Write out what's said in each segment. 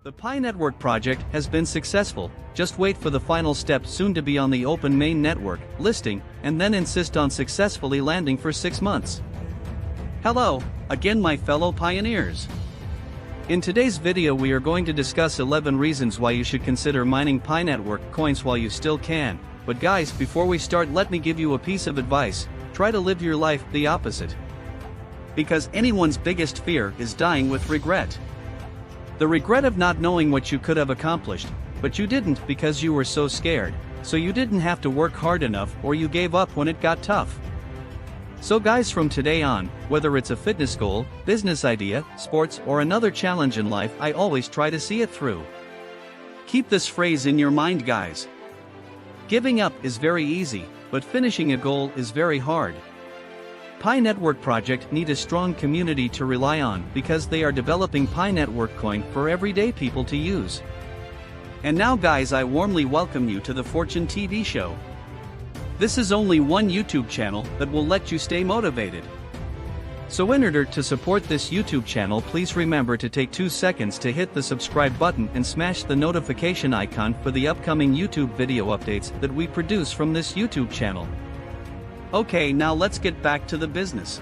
The Pi Network project has been successful. Just wait for the final step, soon to be on the open main network, listing, and then insist on successfully landing for 6 months. Hello, again my fellow pioneers. In today's video we are going to discuss 11 reasons why you should consider mining Pi Network coins while you still can. But guys, before we start, let me give you a piece of advice: try to live your life the opposite. Because anyone's biggest fear is dying with regret. The regret of not knowing what you could have accomplished, but you didn't because you were so scared, so you didn't have to work hard enough, or you gave up when it got tough. So guys, from today on, whether it's a fitness goal, business idea, sports, or another challenge in life, I always try to see it through. Keep this phrase in your mind, guys. Giving up is very easy, but finishing a goal is very hard. Pi Network project need a strong community to rely on because they are developing Pi Network coin for everyday people to use. And now guys, I warmly welcome you to the Fortune TV show. This is only one YouTube channel that will let you stay motivated. So in order to support this YouTube channel, please remember to take 2 seconds to hit the subscribe button and smash the notification icon for the upcoming YouTube video updates that we produce from this YouTube channel. Okay, now let's get back to the business.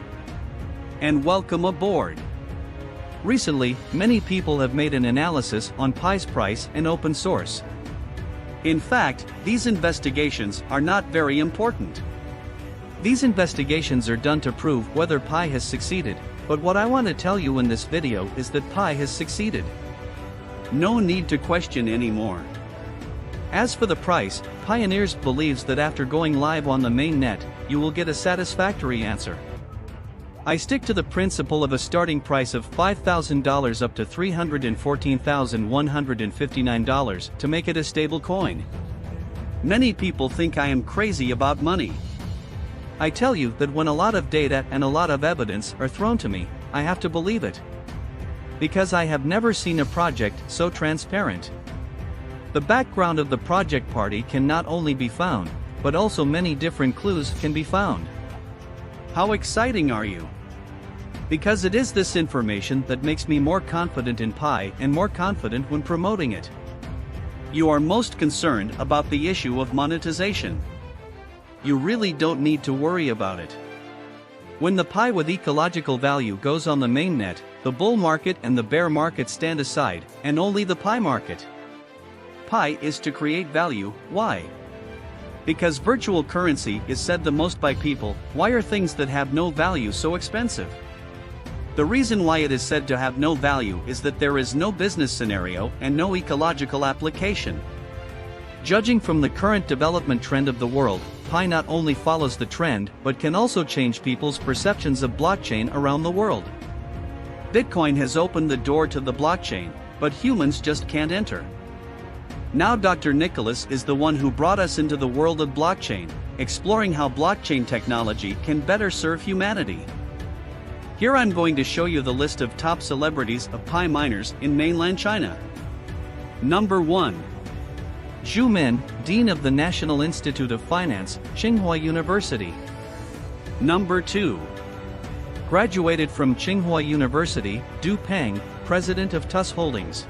And welcome aboard. Recently, many people have made an analysis on Pi's price and open source. In fact, these investigations are not very important. These investigations are done to prove whether Pi has succeeded, but what I want to tell you in this video is that Pi has succeeded. No need to question anymore. As for the price, Pioneers believes that after going live on the main net, you will get a satisfactory answer. I stick to the principle of a starting price of $5,000 up to $314,159 to make it a stable coin. Many people think I am crazy about money. I tell you that when a lot of data and a lot of evidence are thrown to me, I have to believe it. Because I have never seen a project so transparent. The background of the project party can not only be found, but also many different clues can be found. How exciting are you? Because it is this information that makes me more confident in Pi and more confident when promoting it. You are most concerned about the issue of monetization. You really don't need to worry about it. When the Pi with ecological value goes on the mainnet, the bull market and the bear market stand aside, and only the Pi market. Pi is to create value. Why? Because virtual currency is said the most by people. Why are things that have no value so expensive? The reason why it is said to have no value is that there is no business scenario and no ecological application. Judging from the current development trend of the world, Pi not only follows the trend but can also change people's perceptions of blockchain around the world. Bitcoin has opened the door to the blockchain, but humans just can't enter. Now Dr. Nicholas is the one who brought us into the world of blockchain, exploring how blockchain technology can better serve humanity. Here I'm going to show you the list of top celebrities of Pi miners in mainland China. Number 1. Zhu Min, Dean of the National Institute of Finance, Tsinghua University. Number 2. Graduated from Tsinghua University, Du Peng, President of TUS Holdings.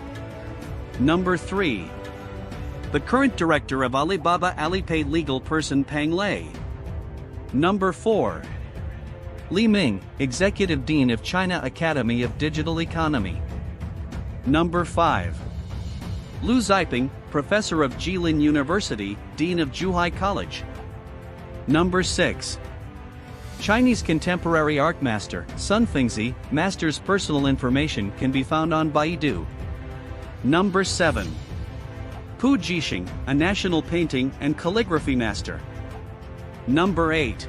Number 3. The current director of Alibaba Alipay legal person Peng Lei. Number 4. Li Ming, Executive Dean of China Academy of Digital Economy. Number 5. Lu Ziping, Professor of Jilin University, Dean of Zhuhai College. Number 6. Chinese contemporary art master Sun Fengzi, master's personal information can be found on Baidu. Number 7. Pu Jixing, a national painting and calligraphy master. Number 8.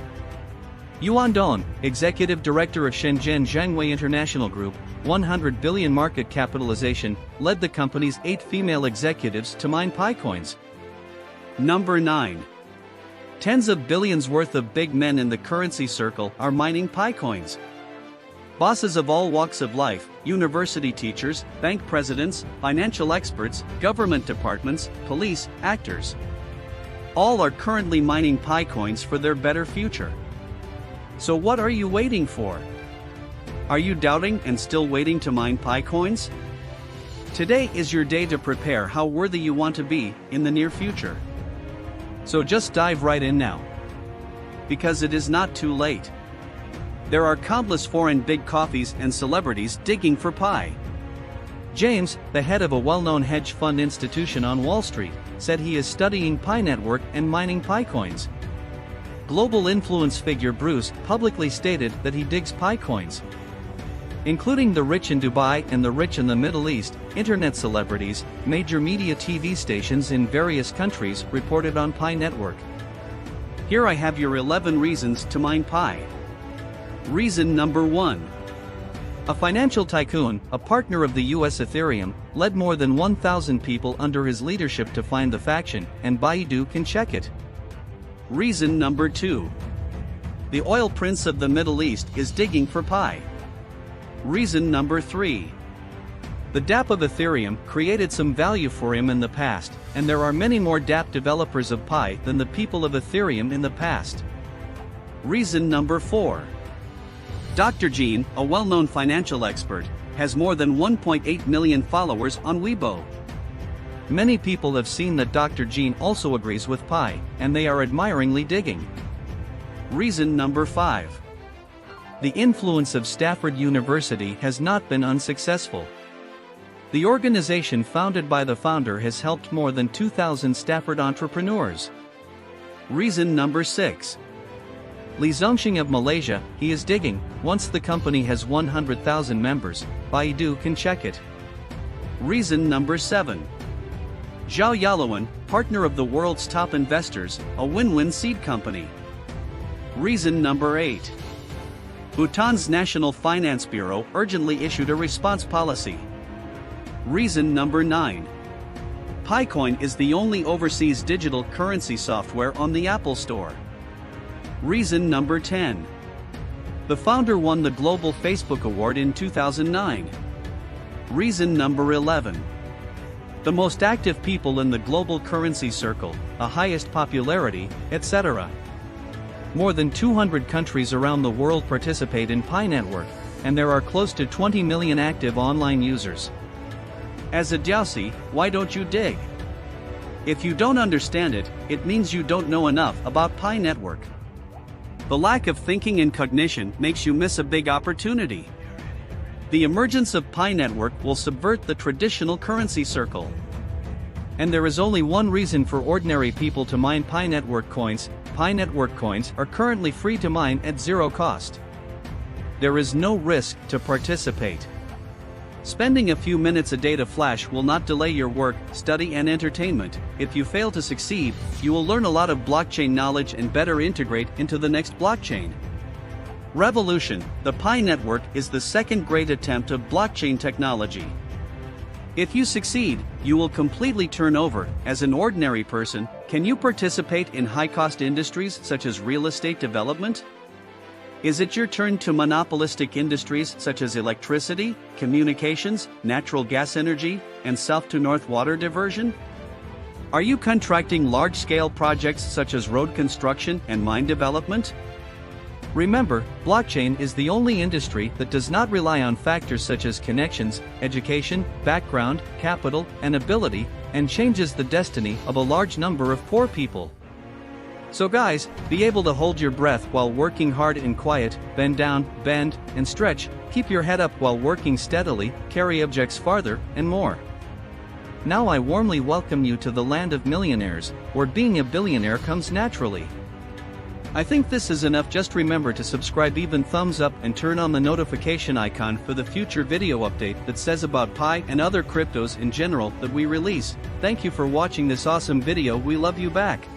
Yuan Dong, Executive Director of Shenzhen Zhangwei International Group, 100 billion market capitalization, led the company's 8 female executives to mine Pi coins. Number 9. Tens of billions worth of big men in the currency circle are mining Pi coins. Bosses of all walks of life, university teachers, bank presidents, financial experts, government departments, police, actors. All are currently mining Pi coins for their better future. So what are you waiting for? Are you doubting and still waiting to mine Pi coins? Today is your day to prepare how worthy you want to be in the near future. So just dive right in now. Because it is not too late. There are countless foreign big coffees and celebrities digging for Pi. James, the head of a well-known hedge fund institution on Wall Street, said he is studying Pi network and mining Pi coins. Global influence figure Bruce publicly stated that he digs Pi coins. Including the rich in Dubai and the rich in the Middle East, internet celebrities, major media TV stations in various countries reported on Pi network. Here I have your 11 reasons to mine Pi. Reason number 1. A financial tycoon, a partner of the US Ethereum, led more than 1,000 people under his leadership to find the faction, and Baidu can check it. Reason number 2. The oil prince of the Middle East is digging for Pi. Reason number 3. The dApp of Ethereum created some value for him in the past, and there are many more dApp developers of Pi than the people of Ethereum in the past. Reason number 4. Dr. Gene, a well-known financial expert, has more than 1.8 million followers on Weibo. Many people have seen that Dr. Gene also agrees with Pi, and they are admiringly digging. Reason number 5. The influence of Stafford University has not been unsuccessful. The organization founded by the founder has helped more than 2,000 Stafford entrepreneurs. Reason number 6. Li Zongxing of Malaysia, he is digging. Once the company has 100,000 members, Baidu can check it. Reason number 7. Zhao Yaluan, partner of the world's top investors, a win-win seed company. Reason number 8. Bhutan's National Finance Bureau urgently issued a response policy. Reason number 9. PiCoin is the only overseas digital currency software on the Apple Store. Reason number 10. The founder won the Global Facebook Award in 2009. Reason number 11. The most active people in the global currency circle, the highest popularity, etc. More than 200 countries around the world participate in Pi network, and there are close to 20 million active online users. As a Diaosi, why don't you dig? If you don't understand it, it means you don't know enough about Pi network. The lack of thinking and cognition makes you miss a big opportunity. The emergence of Pi network will subvert the traditional currency circle. And there is only one reason for ordinary people to mine Pi network coins. Pi network coins are currently free to mine at zero cost. There is no risk to participate. Spending a few minutes a day to flash will not delay your work, study and entertainment. If you fail to succeed, you will learn a lot of blockchain knowledge and better integrate into the next blockchain. Revolution, the Pi network is the second great attempt of blockchain technology. If you succeed, you will completely turn over. As an ordinary person, can you participate in high-cost industries such as real estate development? Is it your turn to monopolistic industries such as electricity, communications, natural gas energy, and south-to-north water diversion? Are you contracting large-scale projects such as road construction and mine development? Remember, blockchain is the only industry that does not rely on factors such as connections, education, background, capital, and ability, and changes the destiny of a large number of poor people. So guys, be able to hold your breath while working hard and quiet, bend down, bend, and stretch, keep your head up while working steadily, carry objects farther, and more. Now I warmly welcome you to the land of millionaires, where being a billionaire comes naturally. I think this is enough. Just remember to subscribe, even thumbs up, and turn on the notification icon for the future video update that says about Pi and other cryptos in general that we release. Thank you for watching this awesome video. We love you back.